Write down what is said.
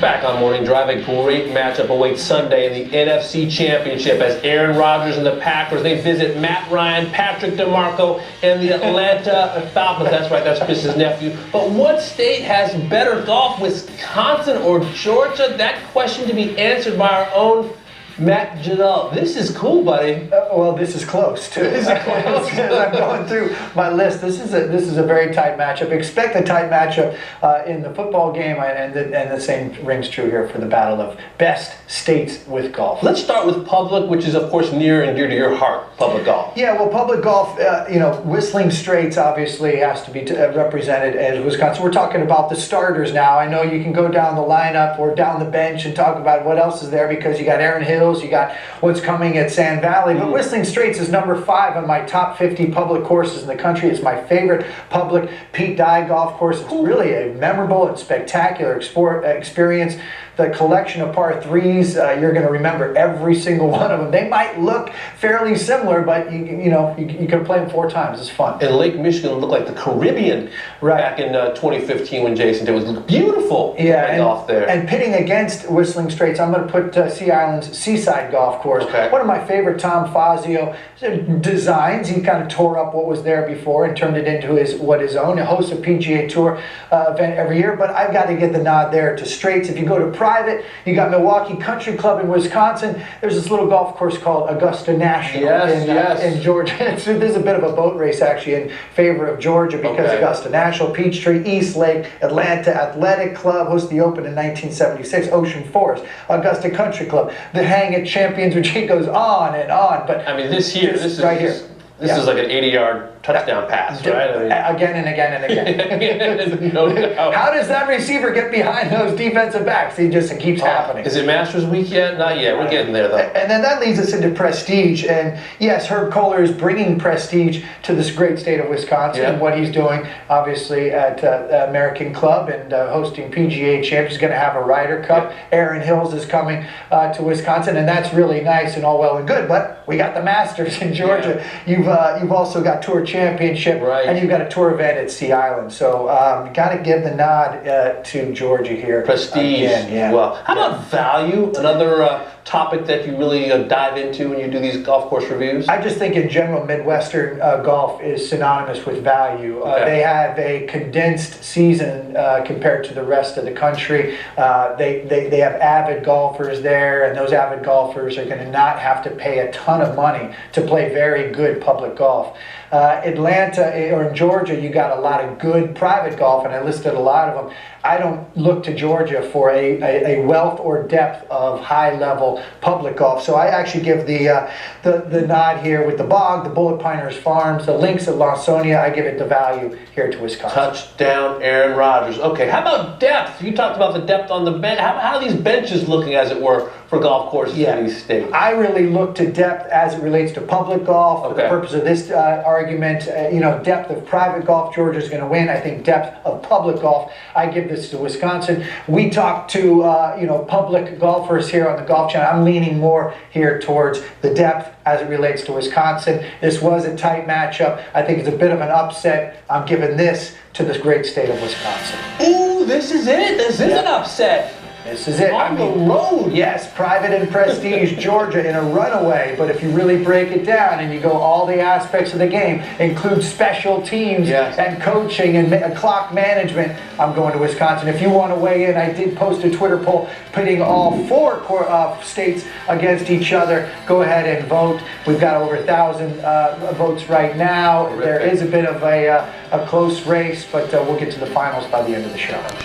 Back on Morning Drive, a great matchup awaits Sunday in the NFC Championship as Aaron Rodgers and the Packers, they visit Matt Ryan, Patrick DeMarco, and the Atlanta Falcons. That's right, that's Chris's nephew. But what state has better golf, Wisconsin or Georgia? That question to be answered by our own Matt Ginella. This is cool, buddy. Well, this is close too. As I'm going through my list, this is a very tight matchup. Expect a tight matchup in the football game, and the same rings true here for the battle of best states with golf. Let's start with public, which is of course near and dear to your heart. Public golf. Yeah, well, public golf. Whistling Straits obviously has to be represented as Wisconsin. We're talking about the starters now. I know you can go down the lineup or down the bench and talk about what else is there because you got Aaron Hill. You got what's coming at Sand Valley, but Whistling Straits is number 5 on my top 50 public courses in the country. It's my favorite public Pete Dye golf course. It's really a memorable and spectacular experience. The collection of par 3s, you're going to remember every single one of them. They might look fairly similar, but you can play them 4 times. It's fun. And Lake Michigan looked like the Caribbean back in 2015 when Jason did. It was beautiful. Yeah, golf there. And pitting against Whistling Straits, I'm going to put Sea Island's Seaside Golf Course. Okay. One of my favorite Tom Fazio designs. He kind of tore up what was there before and turned it into his own. He hosts a PGA Tour event every year, but I've got to get the nod there to Straits. If you go to private, you got Milwaukee Country Club in Wisconsin. There's this little golf course called Augusta National in Georgia. There's a bit of a boat race actually in favor of Georgia because Augusta National, Peachtree, East Lake, Atlanta Athletic Club hosted the Open in 1976, Ocean Forest, Augusta Country Club, the Hang It Champions, which it goes on and on. But I mean, this is like an 80-yard touchdown pass, right? Again and again and again. No doubt. How does that receiver get behind those defensive backs? It keeps happening. Is it Masters week yet? Not yet. We're getting there, though. And then that leads us into prestige. And yes, Herb Kohler is bringing prestige to this great state of Wisconsin and what he's doing, obviously, at American Club and hosting PGA Champions. He's going to have a Ryder Cup. Aaron Hills is coming to Wisconsin, and that's really nice and all well and good. But we got the Masters in Georgia. You've also got Tour Championship, and you've got a tour event at Sea Island. So got to give the nod to Georgia here. Prestige. Well, how about value? Another topic that you really dive into when you do these golf course reviews? I just think in general Midwestern golf is synonymous with value. They have a condensed season compared to the rest of the country. They have avid golfers there, and those avid golfers are going to not have to pay a ton of money to play very good public golf. Atlanta or in Georgia, you got a lot of good private golf, and I listed a lot of them. I don't look to Georgia for a wealth or depth of high-level public golf. So I actually give the nod here with the Bog, the Bullet Piners Farms, the Links at Lawsonia. I give it the value here to Wisconsin. Touchdown, Aaron Rodgers. Okay, how about depth? You talked about the depth on the bench. How are these benches looking, as it were, for golf courses in these states? I really look to depth as it relates to public golf. For the purpose of this argument, depth of private golf, Georgia's going to win. I think depth of public golf, I give this to Wisconsin. We talked to public golfers here on the Golf Channel. I'm leaning more here towards the depth as it relates to Wisconsin. This was a tight matchup. I think it's a bit of an upset. I'm giving this to this great state of Wisconsin. Ooh, this is it. This is an upset. This is it. On the road. Yes, private and prestige, Georgia in a runaway. But if you really break it down and you go all the aspects of the game, include special teams and coaching and clock management, I'm going to Wisconsin. If you want to weigh in, I did post a Twitter poll pitting all 4 states against each other. Go ahead and vote. We've got over 1,000 votes right now. There is a bit of a close race, but we'll get to the finals by the end of the show.